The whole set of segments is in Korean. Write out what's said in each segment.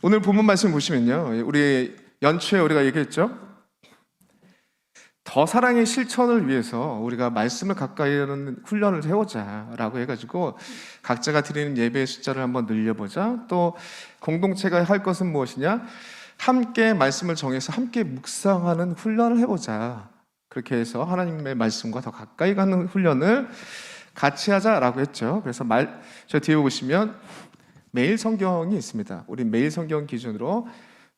오늘 본문 말씀 보시면요, 우리 연초에 우리가 얘기했죠. 더 사랑의 실천을 위해서 우리가 말씀을 가까이 하는 훈련을 해보자라고 해가지고 각자가 드리는 예배의 숫자를 한번 늘려보자. 또 공동체가 할 것은 무엇이냐? 함께 말씀을 정해서 함께 묵상하는 훈련을 해보자. 그렇게 해서 하나님의 말씀과 더 가까이 가는 훈련을 같이 하자라고 했죠. 그래서 저 뒤에 보시면 매일 성경이 있습니다. 우리 매일 성경 기준으로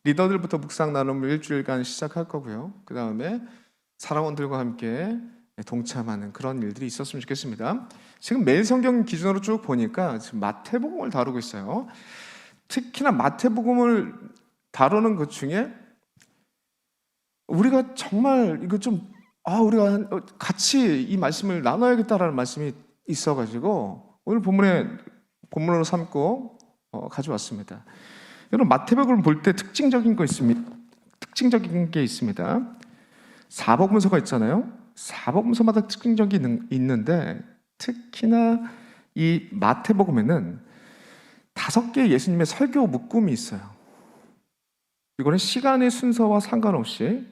리더들부터 묵상 나눔을 일주일간 시작할 거고요. 그 다음에 사랑원들과 함께 동참하는 그런 일들이 있었으면 좋겠습니다. 지금 매일 성경 기준으로 쭉 보니까 지금 마태복음을 다루고 있어요. 특히나 마태복음을 다루는 것 중에 우리가 정말 이거 좀 우리가 같이 이 말씀을 나눠야겠다라는 말씀이 있어가지고 오늘 본문으로 삼고 가져왔습니다. 여러분 마태복음을 볼 때 특징적인 게 있습니다. 사복음서가 있잖아요. 사복음서마다 특징적인 있는데 특히나 이 마태복음에는 5개의 예수님의 설교 묶음이 있어요. 이거는 시간의 순서와 상관없이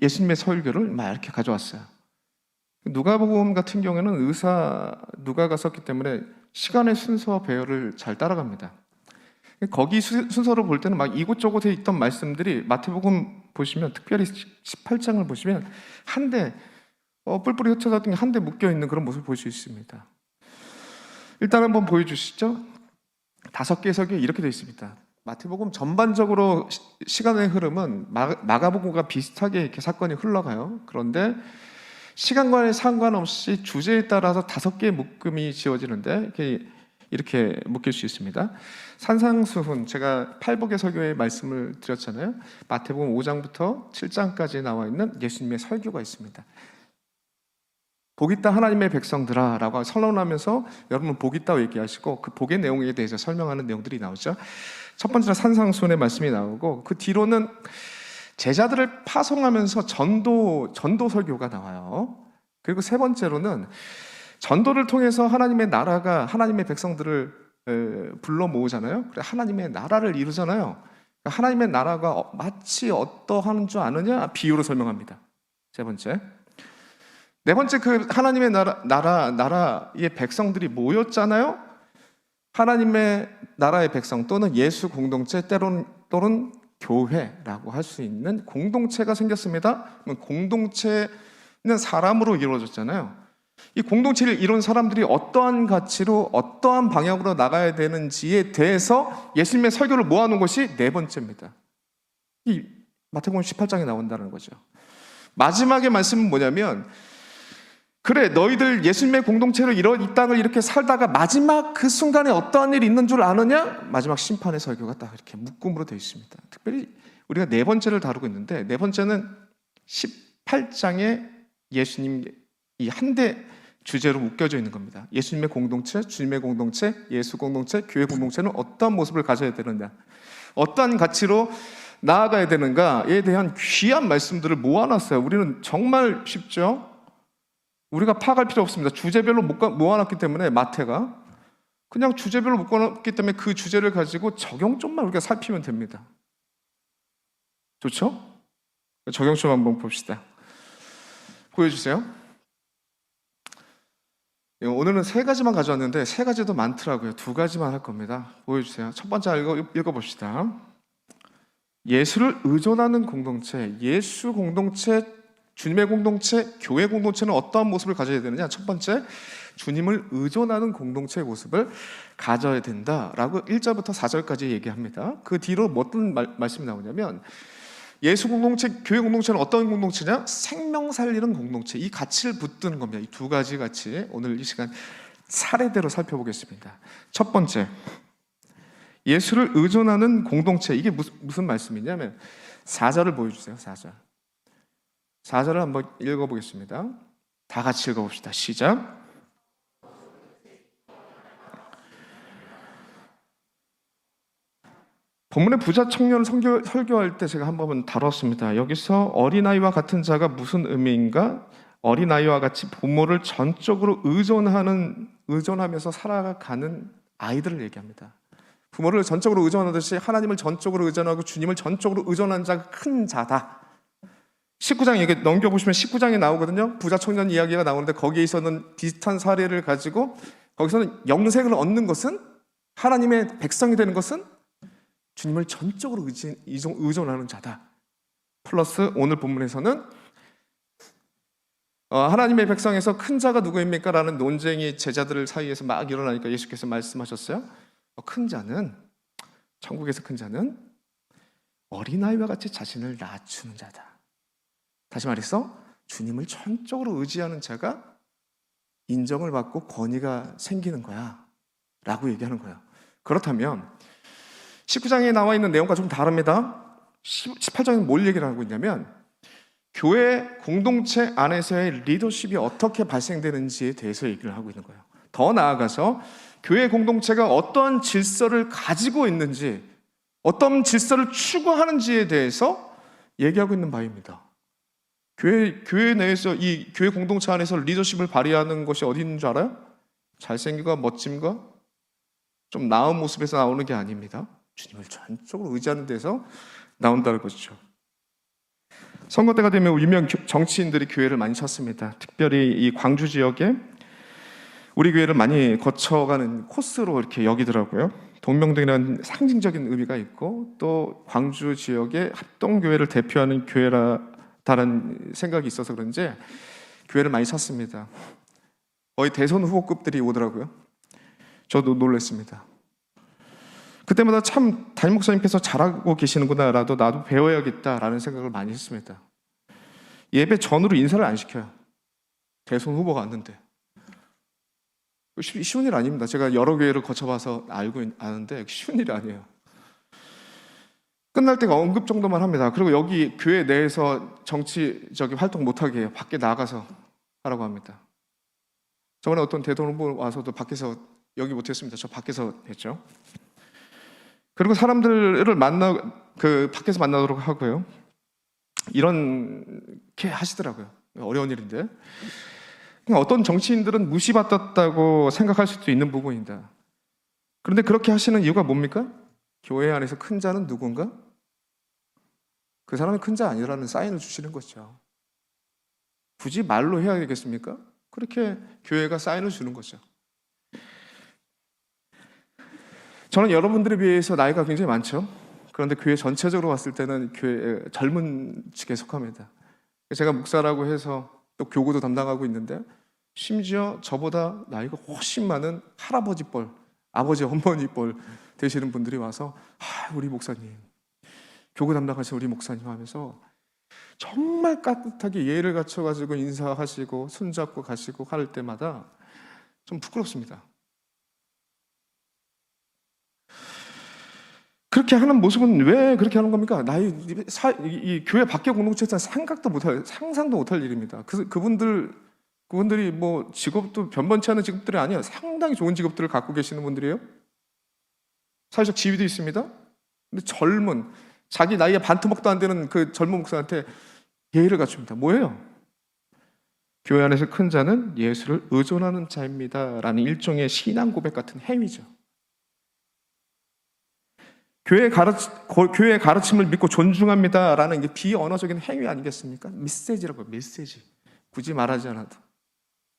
예수님의 설교를 막 이렇게 가져왔어요. 누가복음 같은 경우에는 의사 누가가 썼기 때문에 시간의 순서와 배열을 잘 따라갑니다. 거기 순서로 볼 때는 막 이곳저곳에 있던 말씀들이 마태복음 보시면 특별히 18장을 보시면 한데 뿔뿔이 흩어졌던 게 한데 묶여 있는 그런 모습을 볼 수 있습니다. 일단 한번 보여주시죠. 5개의 설교 이렇게 되어 있습니다. 마태복음 전반적으로 시간의 흐름은 마가복음과 비슷하게 이렇게 사건이 흘러가요. 그런데 시간과의 상관없이 주제에 따라서 5개의 묶음이 지어지는데 이렇게 묶일 수 있습니다. 산상수훈, 제가 팔복의 설교의 말씀을 드렸잖아요. 마태복음 5장부터 7장까지 나와 있는 예수님의 설교가 있습니다. 복 있다 하나님의 백성들아 라고 선언하면서 여러분 복 있다고 얘기하시고 그 복의 내용에 대해서 설명하는 내용들이 나오죠. 첫 번째로 산상수훈의 말씀이 나오고 그 뒤로는 제자들을 파송하면서 전도 설교가 나와요. 그리고 세 번째로는 전도를 통해서 하나님의 나라가 하나님의 백성들을 불러 모으잖아요. 그래 하나님의 나라를 이루잖아요. 하나님의 나라가 마치 어떠한 줄 아느냐 비유로 설명합니다. 세 번째. 네 번째 그 하나님의 나라의 백성들이 모였잖아요. 하나님의 나라의 백성 또는 예수 공동체 또는 교회라고 할 수 있는 공동체가 생겼습니다. 공동체는 사람으로 이루어졌잖아요. 이 공동체를 이룬 사람들이 어떠한 가치로 어떠한 방향으로 나가야 되는지에 대해서 예수님의 설교를 모아놓은 것이 네 번째입니다. 이 마태복음 18장에 나온다는 거죠. 마지막의 말씀은 뭐냐면 그래 너희들 예수님의 공동체로 이 땅을 이렇게 살다가 마지막 그 순간에 어떠한 일이 있는 줄 아느냐? 마지막 심판의 설교가 딱 이렇게 묶음으로 되어 있습니다. 특별히 우리가 네 번째를 다루고 있는데 네 번째는 18장에 예수님 이 한대 주제로 묶여져 있는 겁니다. 예수님의 공동체, 주님의 공동체, 예수 공동체, 교회 공동체는 어떠한 모습을 가져야 되느냐, 어떠한 가치로 나아가야 되는가에 대한 귀한 말씀들을 모아놨어요. 우리는 정말 쉽죠? 우리가 파악할 필요 없습니다. 주제별로 모아놨기 때문에 마태가 그냥 주제별로 묶어놨기 때문에 그 주제를 가지고 적용점만 우리가 살피면 됩니다. 좋죠? 적용점 한번 봅시다. 보여주세요. 오늘은 3가지만 가져왔는데 3가지도 많더라고요. 2가지만 할 겁니다. 보여주세요. 첫 번째 읽어봅시다. 예수를 의존하는 공동체, 예수 공동체, 주님의 공동체, 교회 공동체는 어떠한 모습을 가져야 되느냐? 첫 번째, 주님을 의존하는 공동체의 모습을 가져야 된다라고 1절부터 4절까지 얘기합니다. 그 뒤로 어떤 말씀이 나오냐면 예수 공동체, 교회 공동체는 어떤 공동체냐? 생명 살리는 공동체. 이 가치를 붙드는 겁니다. 이 2가지 가치 오늘 이 시간 사례대로 살펴보겠습니다. 첫 번째, 예수를 의존하는 공동체. 이게 무슨 말씀이냐면 4절을 보여주세요. 4절을 한번 읽어보겠습니다. 다 같이 읽어봅시다. 시작. 본문의 부자 청년을 설교할 때 제가 한번 다뤘습니다. 여기서 어린아이와 같은 자가 무슨 의미인가? 어린아이와 같이 부모를 전적으로 의존하면서 살아가는 아이들을 얘기합니다. 부모를 전적으로 의존하듯이 하나님을 전적으로 의존하고 주님을 전적으로 의존한 자가 큰 자다. 19장 얘기 넘겨보시면 19장에 나오거든요. 부자 청년 이야기가 나오는데 거기에서는 비슷한 사례를 가지고 거기서는 영생을 얻는 것은, 하나님의 백성이 되는 것은 주님을 전적으로 의존하는 자다. 플러스 오늘 본문에서는 하나님의 백성에서 큰 자가 누구입니까? 라는 논쟁이 제자들 사이에서 막 일어나니까 예수께서 말씀하셨어요. 큰 자는, 천국에서 큰 자는 어린아이와 같이 자신을 낮추는 자다. 다시 말해서 주님을 전적으로 의지하는 자가 인정을 받고 권위가 생기는 거야 라고 얘기하는 거예요. 그렇다면 19장에 나와 있는 내용과 좀 다릅니다. 18장에는 뭘 얘기를 하고 있냐면 교회 공동체 안에서의 리더십이 어떻게 발생되는지에 대해서 얘기를 하고 있는 거예요. 더 나아가서 교회 공동체가 어떤 질서를 가지고 있는지, 어떤 질서를 추구하는지에 대해서 얘기하고 있는 바입니다. 교회 내에서, 이 교회 공동체 안에서 리더십을 발휘하는 것이 어디 있는 줄 알아요? 잘생김과 멋짐과 좀 나은 모습에서 나오는 게 아닙니다. 주님을 전적으로 의지하는 데서 나온다는 것이죠. 선거 때가 되면 유명 정치인들이 교회를 많이 찾습니다. 특별히 이 광주 지역에 우리 교회를 많이 거쳐가는 코스로 이렇게 여기더라고요. 동명동이라는 상징적인 의미가 있고, 또 광주 지역의 합동교회를 대표하는 교회라다는 생각이 있어서 그런지 교회를 많이 찾습니다. 거의 대선 후보급들이 오더라고요. 저도 놀랐습니다. 그때마다 참 담임 목사님께서 잘하고 계시는구나라도 나도 배워야겠다라는 생각을 많이 했습니다. 예배 전으로 인사를 안 시켜요. 대선 후보가 왔는데. 쉬운 일 아닙니다. 제가 여러 교회를 거쳐봐서 아는데 쉬운 일이 아니에요. 끝날 때가 언급 정도만 합니다. 그리고 여기 교회 내에서 정치적인 활동 못하게 해요. 밖에 나가서 하라고 합니다. 저번에 어떤 대선 후보 와서도 밖에서, 여기 못했습니다. 저 밖에서 했죠. 그리고 사람들을 밖에서 만나도록 하고요. 이렇게 하시더라고요. 어려운 일인데. 어떤 정치인들은 무시받았다고 생각할 수도 있는 부분입니다. 그런데 그렇게 하시는 이유가 뭡니까? 교회 안에서 큰 자는 누군가? 그 사람이 큰 자 아니라는 사인을 주시는 거죠. 굳이 말로 해야 되겠습니까? 그렇게 교회가 사인을 주는 거죠. 저는 여러분들에 비해서 나이가 굉장히 많죠. 그런데 교회 전체적으로 봤을 때는 교회 젊은 측에 속합니다. 제가 목사라고 해서 또 교구도 담당하고 있는데, 심지어 저보다 나이가 훨씬 많은 할아버지 뻘, 아버지 어머니 뻘 되시는 분들이 와서 우리 목사님, 교구 담당하신 우리 목사님 하면서 정말 따뜻하게 예를 갖춰가지고 인사하시고 손잡고 가시고 할 때마다 좀 부끄럽습니다. 그렇게 하는 모습은 왜 그렇게 하는 겁니까? 이 교회 밖의 공동체에서 상상도 못할 일입니다. 그분들이 뭐 직업도 변변치 않은 직업들이 아니에요. 상당히 좋은 직업들을 갖고 계시는 분들이에요. 사회적 지위도 있습니다. 근데 자기 나이에 반토막도 안 되는 그 젊은 목사한테 예의를 갖춥니다. 뭐예요? 교회 안에서 큰 자는 예수를 의존하는 자입니다 라는 일종의 신앙 고백 같은 행위죠. 교회의 가르침을 믿고 존중합니다 라는 게 비언어적인 행위 아니겠습니까? 메시지라고요. 메시지. 굳이 말하지 않아도.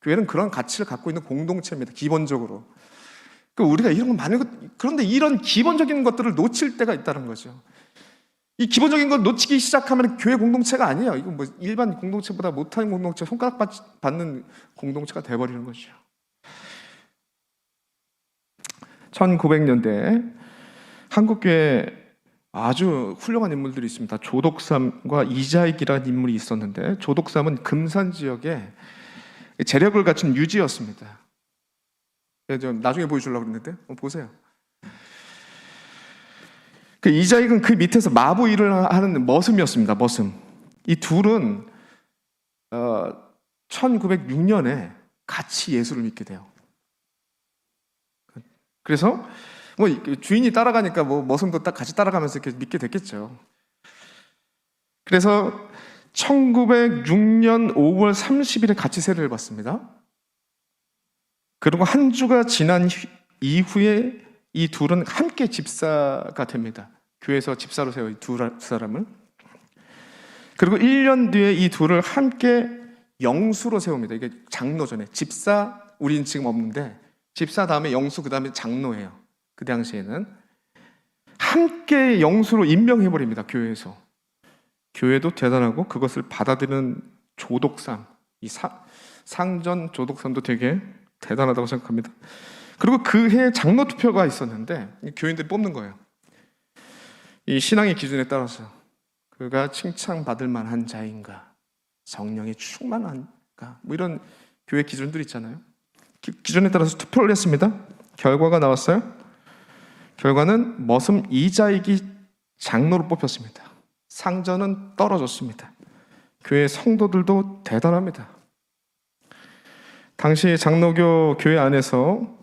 교회는 그런 가치를 갖고 있는 공동체입니다. 기본적으로. 우리가 이런 거 많은 것, 그런데 이런 기본적인 것들을 놓칠 때가 있다는 거죠. 이 기본적인 걸 놓치기 시작하면 교회 공동체가 아니에요. 이건 뭐 일반 공동체보다 못한 공동체, 손가락 받는 공동체가 돼버리는 거죠. 1900년대 한국교회에 아주 훌륭한 인물들이 있습니다. 조독삼과 이자익이라는 인물이 있었는데, 조독삼은 금산 지역에 재력을 갖춘 유지였습니다. 나중에 보여주려고 했는데 보세요. 그 이자익은 그 밑에서 마부 일을 하는 머슴이었습니다. 머슴. 이 둘은 1906년에 같이 예수를 믿게 돼요. 그래서 뭐 주인이 따라가니까 뭐 머슴도 딱 같이 따라가면서 이렇게 믿게 됐겠죠. 그래서 1906년 5월 30일에 같이 세례를 받습니다. 그리고 한 주가 지난 이후에 이 둘은 함께 집사가 됩니다. 교회에서 집사로 세워 이 두 사람을. 그리고 1년 뒤에 이 둘을 함께 영수로 세웁니다. 이게 장로전에 집사, 우리는 지금 없는데 집사 다음에 영수, 그 다음에 장로예요. 그 당시에는 함께 영수로 임명해버립니다. 교회에서. 교회도 대단하고 그것을 받아들이는 조독삼, 이 상전 조독삼도 되게 대단하다고 생각합니다. 그리고 그해 장로 투표가 있었는데 교인들이 뽑는 거예요. 이 신앙의 기준에 따라서 그가 칭찬받을 만한 자인가, 성령에 충만한가, 뭐 이런 교회 기준들 있잖아요. 기준에 따라서 투표를 했습니다. 결과가 나왔어요. 결과는 머슴 이자익이 장로로 뽑혔습니다. 상전은 떨어졌습니다. 교회 성도들도 대단합니다. 당시 장로교 교회 안에서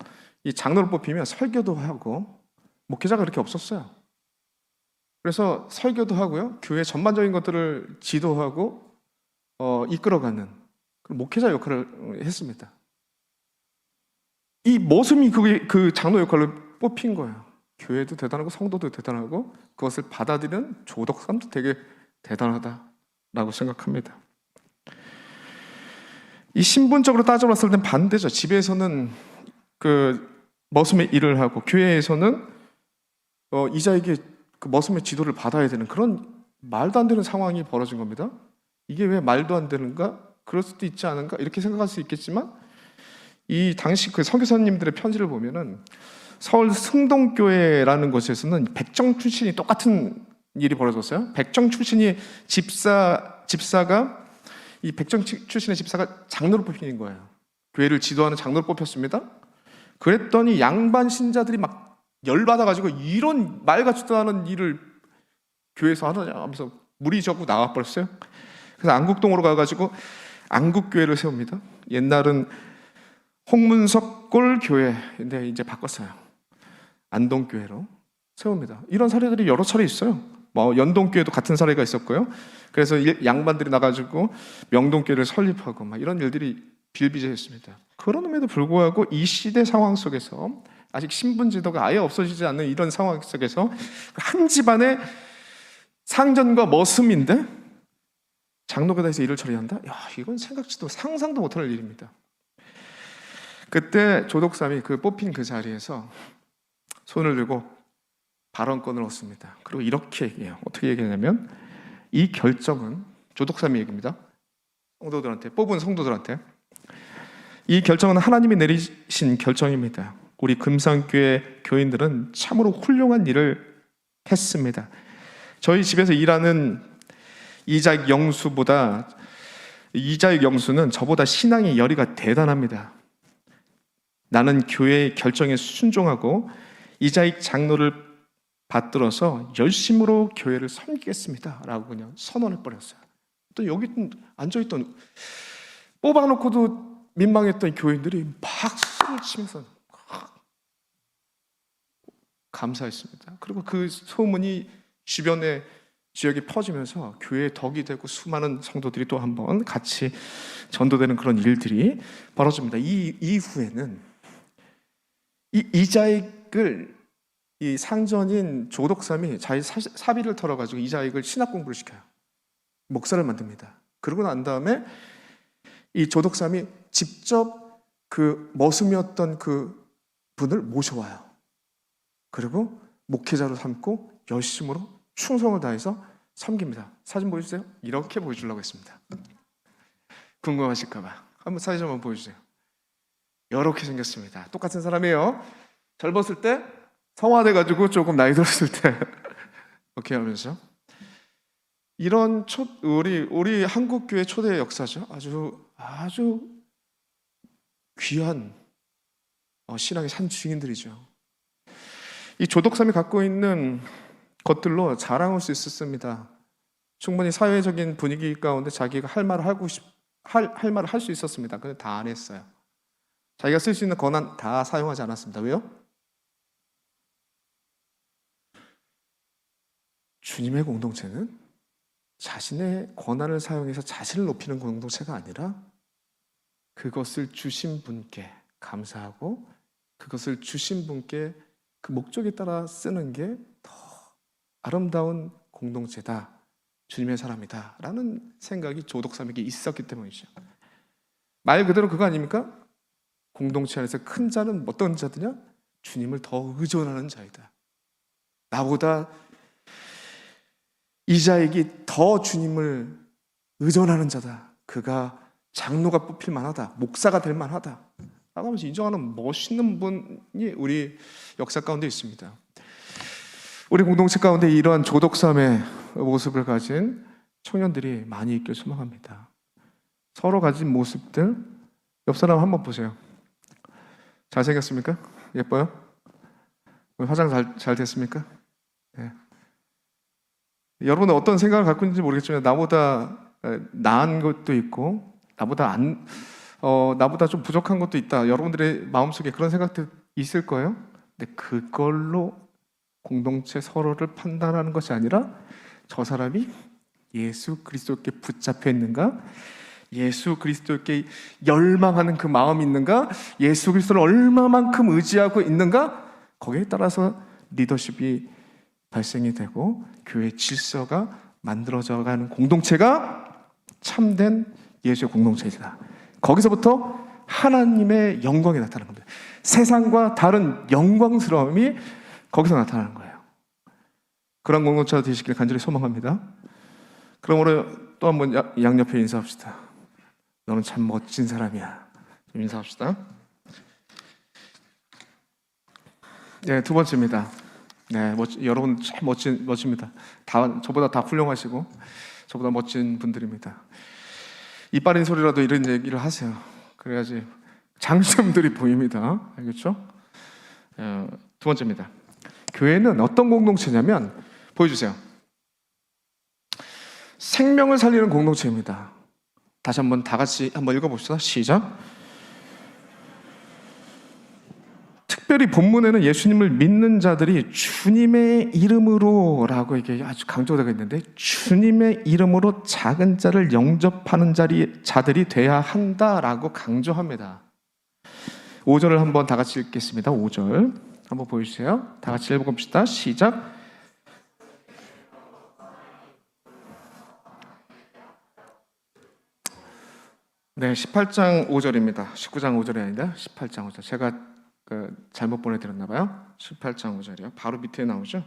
이 장로를 뽑히면 설교도 하고 목회자가 그렇게 없었어요. 그래서 설교도 하고요, 교회 전반적인 것들을 지도하고 이끌어가는 목회자 역할을 했습니다. 이 머슴이 그 장로 역할을 뽑힌 거예요. 교회도 대단하고 성도도 대단하고 그것을 받아들이는 조독삼도 되게 대단하다라고 생각합니다. 이 신분적으로 따져봤을 땐 반대죠. 집에서는 그 머슴의 일을 하고 교회에서는 이자에게 그 머슴의 지도를 받아야 되는 그런 말도 안 되는 상황이 벌어진 겁니다. 이게 왜 말도 안 되는가? 그럴 수도 있지 않은가? 이렇게 생각할 수 있겠지만 이 당시 그 선교사님들의 편지를 보면은 서울 승동교회라는 곳에서는 백정 출신이 똑같은 일이 벌어졌어요. 백정 출신이 집사가 이 백정 출신의 집사가 장로로 뽑힌 거예요. 교회를 지도하는 장로로 뽑혔습니다. 그랬더니 양반 신자들이 막 열받아가지고 이런 말 같지도 않은 일을 교회에서 하느냐 하면서 무리 적고 나와버렸어요. 그래서 안국동으로 가가지고 안국교회를 세웁니다. 옛날은 홍문석 꼴교회인데 이제 바꿨어요. 안동교회로 세웁니다. 이런 사례들이 여러 차례 있어요. 뭐 연동교회도 같은 사례가 있었고요. 그래서 양반들이 나가지고 명동교회를 설립하고 막 이런 일들이 비일비재했습니다. 그럼에도 불구하고 이 시대 상황 속에서 아직 신분제도가 아예 없어지지 않는 이런 상황 속에서 한 집안의 상전과 머슴인데 장로교단에서 일을 처리한다? 야, 이건 생각지도 상상도 못할 일입니다. 그때 조독삼이 그 뽑힌 그 자리에서 손을 들고 발언권을 얻습니다. 그리고 이렇게 얘기해요. 어떻게 얘기하냐면 이 결정은 조독삼이 얘기입니다. 성도들한테, 뽑은 성도들한테 이 결정은 하나님이 내리신 결정입니다. 우리 금산교회 교인들은 참으로 훌륭한 일을 했습니다. 저희 집에서 일하는 이자익 영수는 저보다 신앙의 열의가 대단합니다. 나는 교회의 결정에 순종하고 이자익 장로를 받들어서 열심으로 교회를 섬기겠습니다 라고 그냥 선언을 벌였어요. 또 여기 앉아있던 뽑아놓고도 민망했던 교인들이 박수를 치면서 감사했습니다. 그리고 그 소문이 주변의 지역에 퍼지면서 교회의 덕이 되고 수많은 성도들이 또 한번 같이 전도되는 그런 일들이 벌어집니다. 이 이후에는 이자익을 이 상전인 조독삼이 자기 사비를 털어가지고 이자익을 신학 공부를 시켜요. 목사를 만듭니다. 그러고 난 다음에 이 조독삼이 직접 그 머슴이었던 그 분을 모셔와요. 그리고 목회자로 삼고 열심으로 충성을 다해서 섬깁니다. 사진 보여주세요. 이렇게 보여주려고 했습니다. 궁금하실까봐 한번 사진 한번 보여주세요. 이렇게 생겼습니다. 똑같은 사람이에요. 젊었을 때, 성화돼가지고 조금 나이 들었을 때 이렇게 하면서 이런 우리 한국 교회 초대 역사죠. 아주 귀한 신앙의 산 증인들이죠. 이 조독삼이 갖고 있는 것들로 자랑할 수 있었습니다. 충분히 사회적인 분위기 가운데 자기가 할 말을 할 말을 할 수 있었습니다. 근데 다 안 했어요. 자기가 쓸 수 있는 권한 다 사용하지 않았습니다. 왜요? 주님의 공동체는 자신의 권한을 사용해서 자신을 높이는 공동체가 아니라 그것을 주신 분께 감사하고 그것을 주신 분께 그 목적에 따라 쓰는 게 더 아름다운 공동체다, 주님의 사람이다 라는 생각이 조독삼에게 있었기 때문이죠. 말 그대로 그거 아닙니까? 공동체 안에서 큰 자는 어떤 자들이냐? 주님을 더 의존하는 자이다. 나보다 이 자에게 더 주님을 의존하는 자다. 그가 장로가 뽑힐 만하다. 목사가 될 만하다. 라고 하면서 인정하는 멋있는 분이 우리 역사 가운데 있습니다. 우리 공동체 가운데 이러한 조독삼의 모습을 가진 청년들이 많이 있길 소망합니다. 서로 가진 모습들, 옆 사람 한번 보세요. 잘생겼습니까? 예뻐요? 화장 잘 됐습니까? 네. 여러분은 어떤 생각을 갖고 있는지 모르겠지만 나보다 나은 것도 있고 나보다 좀 부족한 것도 있다. 여러분들의 마음속에 그런 생각도 있을 거예요. 근데 그걸로 공동체 서로를 판단하는 것이 아니라 저 사람이 예수 그리스도께 붙잡혀 있는가? 예수 그리스도께 열망하는 그 마음이 있는가? 예수 그리스도를 얼마만큼 의지하고 있는가? 거기에 따라서 리더십이 발생이 되고 교회 질서가 만들어져가는 공동체가 참된 예수의 공동체이다. 거기서부터 하나님의 영광이 나타나는 겁니다. 세상과 다른 영광스러움이 거기서 나타나는 거예요. 그런 공동체가 되시길 간절히 소망합니다. 그러므로 또 한번 양옆에 인사합시다. 너는 참 멋진 사람이야. 좀 인사합시다. 네, 두 번째입니다. 네, 여러분 참 멋집니다. 저보다 다 훌륭하시고 저보다 멋진 분들입니다. 이빨인 소리라도 이런 얘기를 하세요. 그래야지 장점들이 보입니다. 알겠죠? 두 번째입니다. 교회는 어떤 공동체냐면 보여주세요. 생명을 살리는 공동체입니다. 다시 한번 다 같이 한번 읽어봅시다. 시작. 특별히 본문에는 예수님을 믿는 자들이 주님의 이름으로 라고 이게 아주 강조되어 있는데 주님의 이름으로 작은 자를 영접하는 자들이 돼야 한다라고 강조합니다. 5절을 한번 다 같이 읽겠습니다. 5절 한번 보여주세요. 다 같이 읽어봅시다. 시작. 네, 18장 5절입니다. 19장 5절이 아니다. 18장 5절. 제가 잘못 보내드렸나 봐요. 18장 5절이요. 바로 밑에 나오죠.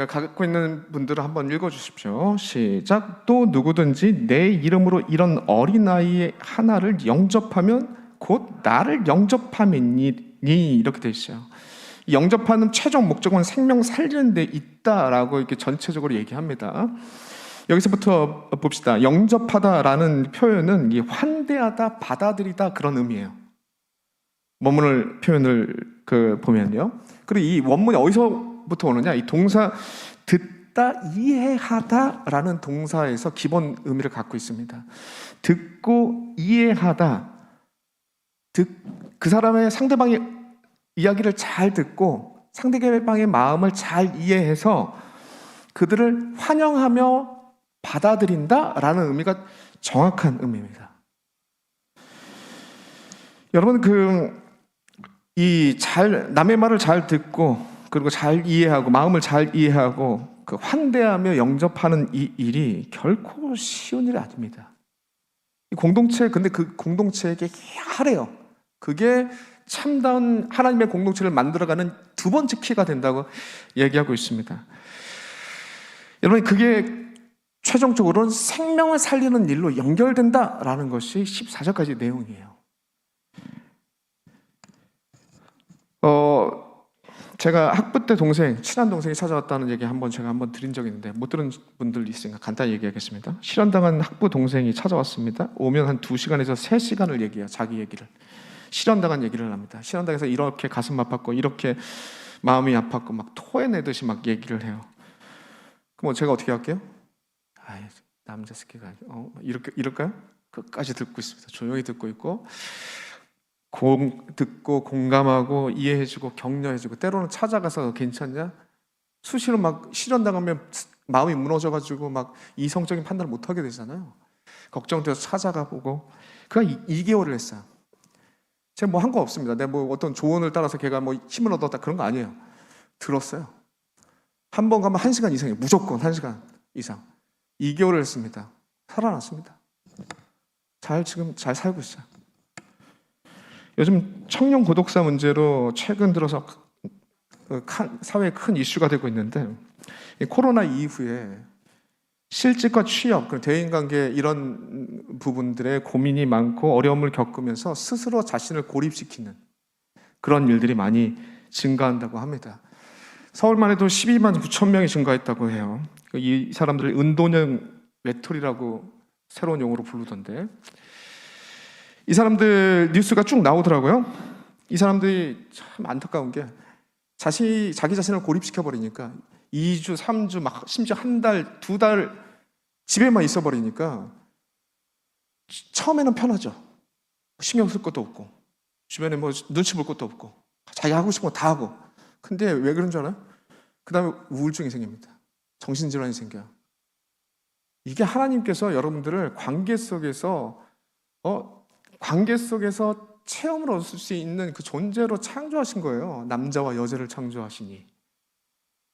갖고 있는 분들은 한번 읽어주십시오. 시작. 또 누구든지 내 이름으로 이런 어린아이 하나를 영접하면 곧 나를 영접함이니 이렇게 되어 있어요. 영접하는 최종 목적은 생명 살리는 데 있다라고 이렇게 전체적으로 얘기합니다. 여기서부터 봅시다. 영접하다라는 표현은 환대하다, 받아들이다 그런 의미예요. 원문을 표현을 보면요. 그리고 이 원문이 어디서부터 오느냐? 이 동사 듣다, 이해하다라는 동사에서 기본 의미를 갖고 있습니다. 듣고 이해하다. 그 사람의 상대방의 이야기를 잘 듣고 상대방의 마음을 잘 이해해서 그들을 환영하며 받아들인다라는 의미가 정확한 의미입니다. 여러분 남의 말을 잘 듣고 그리고 잘 이해하고 마음을 잘 이해하고 환대하며 영접하는 이 일이 결코 쉬운 일이 아닙니다. 근데 그 공동체에게 하래요. 그게 참다운 하나님의 공동체를 만들어가는 두 번째 키가 된다고 얘기하고 있습니다. 여러분 그게 최종적으로는 생명을 살리는 일로 연결된다라는 것이 14절까지 내용이에요. 제가 학부 때 친한 동생이 찾아왔다는 얘기 제가 한번 드린 적이 있는데 못 들은 분들 있으니까 간단히 얘기하겠습니다. 실현당한 학부 동생이 찾아왔습니다. 오면 한 2시간에서 3시간을 얘기해요. 자기 얘기를. 실현당한 얘기를 합니다. 실현당해서 이렇게 가슴 아팠고 이렇게 마음이 아팠고 막 토해내듯이 막 얘기를 해요. 그럼 제가 어떻게 할게요? 남자 새끼가 이럴까요? 끝까지 듣고 있습니다. 조용히 듣고 있고 듣고 공감하고 이해해주고 격려해주고 때로는 찾아가서 괜찮냐? 수시로 막 실현당하면 마음이 무너져가지고 막 이성적인 판단을 못하게 되잖아요. 걱정돼서 찾아가 보고 그가 2개월을 했어요. 제가 뭐 한 거 없습니다. 내가 뭐 어떤 조언을 따라서 걔가 뭐 힘을 얻었다 그런 거 아니에요. 들었어요. 한 번 가면 1시간 이상이에요. 무조건 1시간 이상. 2개월을 했습니다. 살아났습니다. 지금 잘 살고 있어요. 요즘 청년 고독사 문제로 최근 들어서 사회에 큰 이슈가 되고 있는데, 코로나 이후에 실직과 취업, 대인관계 이런 부분들에 고민이 많고 어려움을 겪으면서 스스로 자신을 고립시키는 그런 일들이 많이 증가한다고 합니다. 서울만 해도 12만 9천 명이 증가했다고 해요. 이 사람들을 은도년 외톨이라고 새로운 용어로 부르던데, 이 사람들 뉴스가 쭉 나오더라고요. 이 사람들이 참 안타까운 게 자기 자신을 고립시켜 버리니까 2주, 3주, 막 심지어 한 달, 2달 집에만 있어 버리니까 처음에는 편하죠. 신경 쓸 것도 없고 주변에 뭐 눈치 볼 것도 없고 자기 하고 싶은 거 다 하고. 근데 왜 그런 줄 알아요? 그 다음에 우울증이 생깁니다. 정신질환이 생겨요. 이게 하나님께서 여러분들을 관계 속에서 체험을 얻을 수 있는 그 존재로 창조하신 거예요. 남자와 여자를 창조하시니.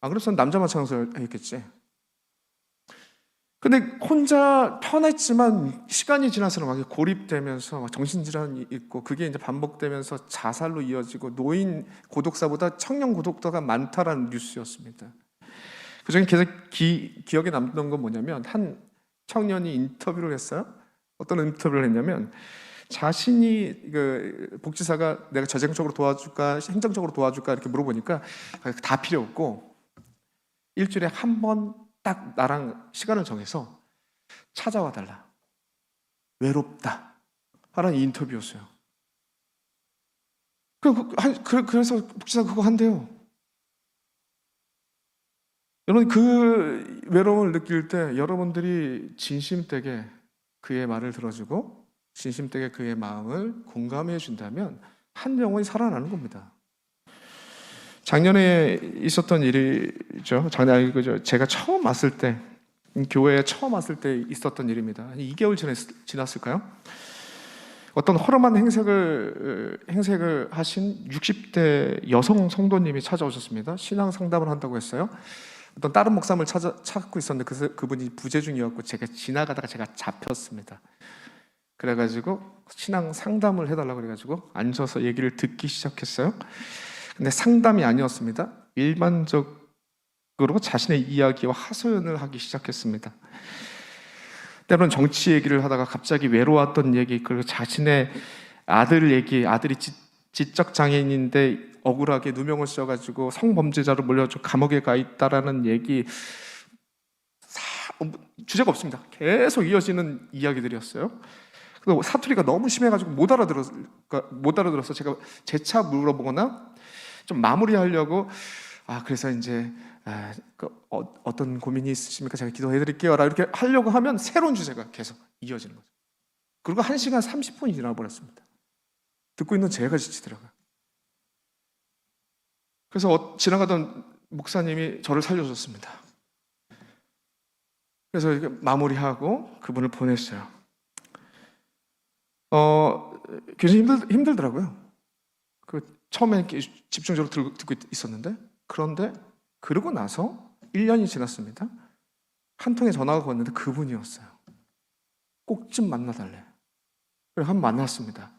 그래서 남자만 창조했겠지. 근데 혼자 편했지만 시간이 지나서 막 고립되면서 막 정신질환이 있고, 그게 이제 반복되면서 자살로 이어지고 노인 고독사보다 청년 고독사가 많다라는 뉴스였습니다. 그중에 계속 기억에 남던 건 뭐냐면, 한 청년이 인터뷰를 했어요. 어떤 인터뷰를 했냐면, 자신이 복지사가 내가 재정적으로 도와줄까 행정적으로 도와줄까 이렇게 물어보니까 다 필요 없고 일주일에 한 번 딱 나랑 시간을 정해서 찾아와 달라. 외롭다. 하는 인터뷰였어요. 그래서 복지사 그거 한대요. 여러분, 그 외로움을 느낄 때 여러분들이 진심되게 그의 말을 들어주고 진심되게 그의 마음을 공감해 준다면 한 영혼이 살아나는 겁니다. 작년에 있었던 일이죠. 제가 처음 왔을 때, 교회에 처음 왔을 때 있었던 일입니다. 한 2개월 지났을까요? 어떤 허름한 행색을 하신 60대 여성 성도님이 찾아오셨습니다. 신앙 상담을 한다고 했어요. 어떤 다른 목사님을 찾고 있었는데 그분이 부재중이었고 제가 지나가다가 제가 잡혔습니다. 그래가지고 신앙 상담을 해달라고 그래가지고 앉아서 얘기를 듣기 시작했어요. 근데 상담이 아니었습니다. 일반적으로 자신의 이야기와 하소연을 하기 시작했습니다. 때로는 정치 얘기를 하다가 갑자기 외로웠던 얘기, 그리고 자신의 아들 얘기, 아들이 지적 장애인인데 억울하게 누명을 씌워가지고 성범죄자로 몰려서 감옥에 가 있다라는 얘기, 주제가 없습니다. 계속 이어지는 이야기들이었어요. 그래서 사투리가 너무 심해가지고 못 알아들어서 제가 재차 물어보거나 좀 마무리하려고 그래서 이제 어떤 고민이 있으십니까? 제가 기도해드릴게요. 이렇게 하려고 하면 새로운 주제가 계속 이어지는 거죠. 그리고 1시간 30분이 지나버렸습니다. 듣고 있는 제가 지치더라고요. 그래서 지나가던 목사님이 저를 살려줬습니다. 그래서 이렇게 마무리하고 그분을 보냈어요. 굉장히 힘들더라고요. 처음에 이렇게 집중적으로 듣고 있었는데, 그런데 그러고 나서 1년이 지났습니다. 한 통의 전화가 왔는데 그분이었어요. 꼭 좀 만나달래. 그래서 한번 만났습니다.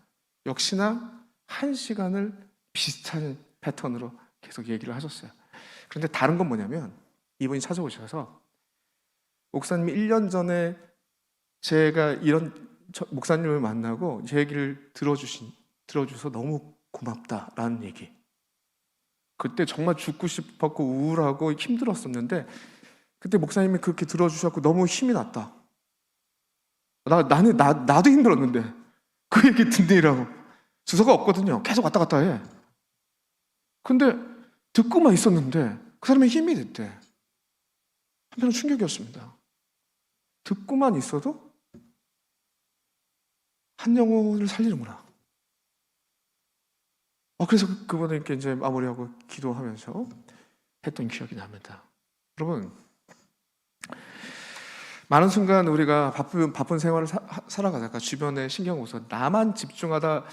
역시나 1시간을 비슷한 패턴으로 계속 얘기를 하셨어요. 그런데 다른 건 뭐냐면, 이분이 찾아오셔서 목사님이 1년 전에 제가 이런 목사님을 만나고 제 얘기를 들어줘서 너무 고맙다라는 얘기. 그때 정말 죽고 싶었고 우울하고 힘들었었는데 그때 목사님이 그렇게 들어주셨고 너무 힘이 났다. 나도 힘들었는데 그 얘기 듣느라고 주소가 없거든요. 계속 왔다 갔다 해. 근데 듣고만 있었는데 그 사람의 힘이 됐대. 한편은 충격이었습니다. 듣고만 있어도 한 영혼을 살리는구나. 그래서 그분에게 이제 마무리하고 기도하면서 했던 기억이 납니다. 여러분, 많은 순간 우리가 바쁜 생활을 살아가다가 주변에 신경 써서 나만 집중하다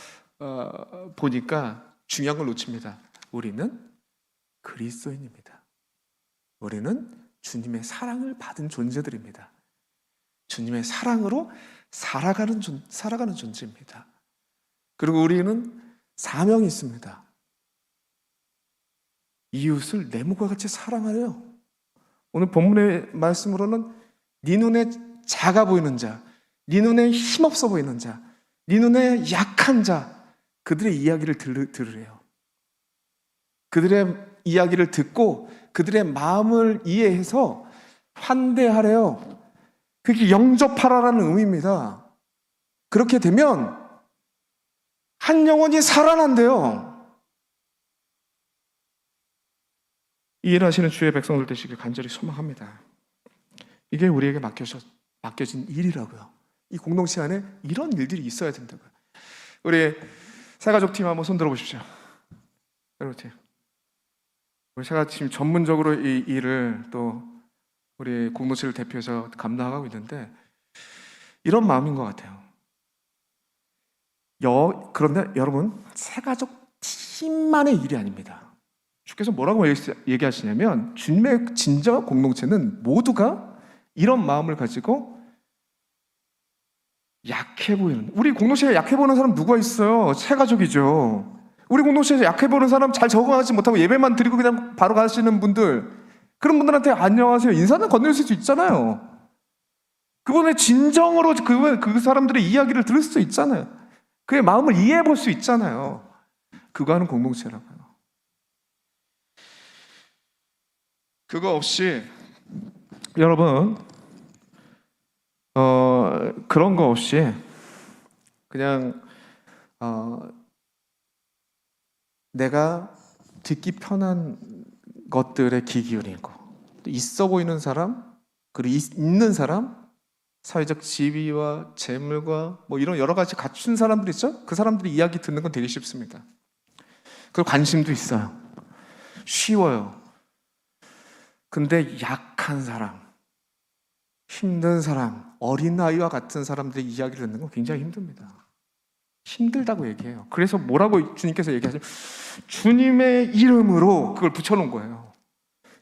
보니까 중요한 걸 놓칩니다. 우리는 그리스도인입니다. 우리는 주님의 사랑을 받은 존재들입니다. 주님의 사랑으로 살아가는 존재입니다. 그리고 우리는 사명이 있습니다. 이웃을 내 몸과 같이 사랑하래요. 오늘 본문의 말씀으로는 네 눈에 작아 보이는 자, 네 눈에 힘없어 보이는 자, 네 눈에 약한 자, 그들의 이야기를 들으래요. 그들의 이야기를 듣고 그들의 마음을 이해해서 환대하래요. 그게 영접하라라는 의미입니다. 그렇게 되면 한 영혼이 살아난대요. 이 일하시는 주의 백성들 되시길 간절히 소망합니다. 이게 우리에게 맡겨진 일이라고요. 이 공동체 안에 이런 일들이 있어야 된다고요. 우리 새가족 팀 한번 손 들어보십시오. 새가족 팀. 우리 새가족 팀 전문적으로 이 일을 또 우리 공동체를 대표해서 감당하고 있는데 이런 마음인 것 같아요. 그런데 여러분, 새가족 팀만의 일이 아닙니다. 주께서 뭐라고 얘기하시냐면 주님의 진정한 공동체는 모두가 이런 마음을 가지고 약해 보이는, 우리 공동체에 약해 보이는 사람 누가 있어요? 새가족이죠. 우리 공동체에서 약해 보이는 사람, 잘 적응하지 못하고 예배만 드리고 그냥 바로 가시는 분들, 그런 분들한테 안녕하세요 인사는 건네줄 수 있잖아요. 그분의 진정으로 그 사람들의 이야기를 들을 수 있잖아요. 그의 마음을 이해해 볼 수 있잖아요. 그거 하는 공동체라고요. 그거 없이 여러분 그런 거 없이 그냥 내가 듣기 편한 것들에 귀 기울이고 있어 보이는 사람, 그리고 있는 사람, 사회적 지위와 재물과 뭐 이런 여러 가지 갖춘 사람들 있죠? 그 사람들이 이야기 듣는 건 되게 쉽습니다. 그리고 관심도 있어요. 쉬워요. 근데 약한 사람, 힘든 사람, 어린아이와 같은 사람들의 이야기를 듣는 건 굉장히 힘듭니다. 힘들다고 얘기해요. 그래서 뭐라고 주님께서 얘기하시죠? 주님의 이름으로 그걸 붙여놓은 거예요.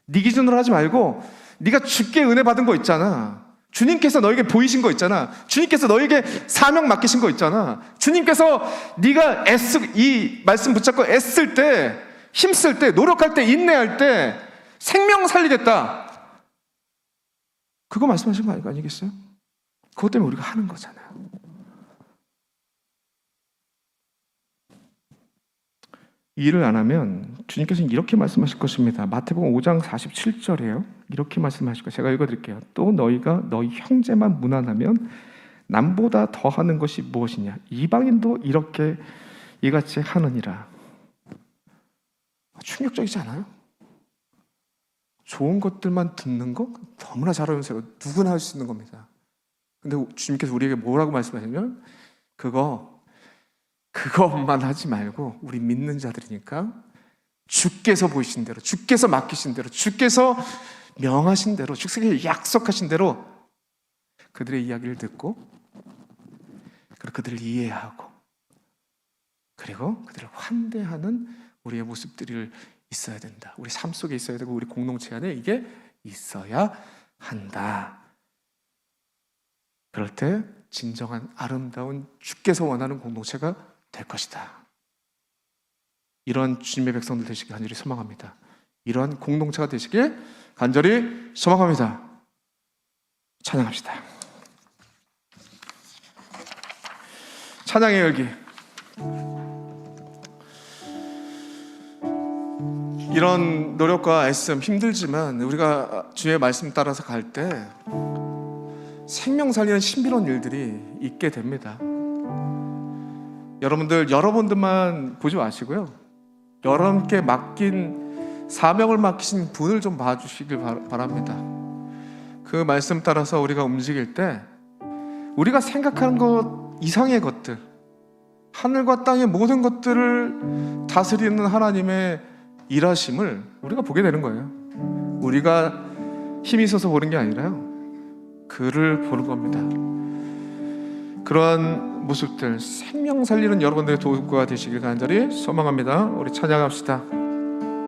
네 기준으로 하지 말고 네가 주께 은혜 받은 거 있잖아. 주님께서 너에게 보이신 거 있잖아. 주님께서 너에게 사명 맡기신 거 있잖아. 주님께서 네가 이 말씀 붙잡고 애쓸 때, 힘쓸 때, 노력할 때, 인내할 때 생명 살리겠다. 그거 말씀하신 거 아니겠어요? 그것 때문에 우리가 하는 거잖아요. 이 일을 안 하면 주님께서는 이렇게 말씀하실 것입니다. 마태복음 5장 47절이에요. 이렇게 말씀하실 거예요. 제가 읽어드릴게요. 또 너희가 너희 형제만 무난하면 남보다 더하는 것이 무엇이냐? 이방인도 이렇게 이같이 하느니라. 충격적이지 않아요? 좋은 것들만 듣는 거 너무나 잘 어울리세요. 누구나 할 수 있는 겁니다. 근데 주님께서 우리에게 뭐라고 말씀하시냐면 그것만 하지 말고 우리 믿는 자들이니까 주께서 보이신 대로, 주께서 맡기신 대로, 주께서 명하신 대로, 주께서 약속하신 대로 그들의 이야기를 듣고 그리고 그들을 이해하고 그리고 그들을 환대하는 우리의 모습들이 있어야 된다. 우리 삶 속에 있어야 되고 우리 공동체 안에 이게 있어야 한다. 그럴 때 진정한 아름다운 주께서 원하는 공동체가 될 것이다. 이런 주님의 백성들 되시길 간절히 소망합니다. 이러한 공동체가 되시길 간절히 소망합니다. 찬양합시다. 찬양의 열기. 이런 노력과 애씀 힘들지만 우리가 주의 말씀 따라서 갈 때 생명 살리는 신비로운 일들이 있게 됩니다. 여러분들만 보지 마시고요. 여러분께 사명을 맡기신 분을 좀 봐주시길 바랍니다. 그 말씀 따라서 우리가 움직일 때 우리가 생각하는 것 이상의 것들, 하늘과 땅의 모든 것들을 다스리는 하나님의 일하심을 우리가 보게 되는 거예요. 우리가 힘이 있어서 보는 게 아니라요, 그를 보는 겁니다. 그러한 모습들 생명 살리는 여러분들의 도구가 되시길 간절히 소망합니다. 우리 찬양합시다.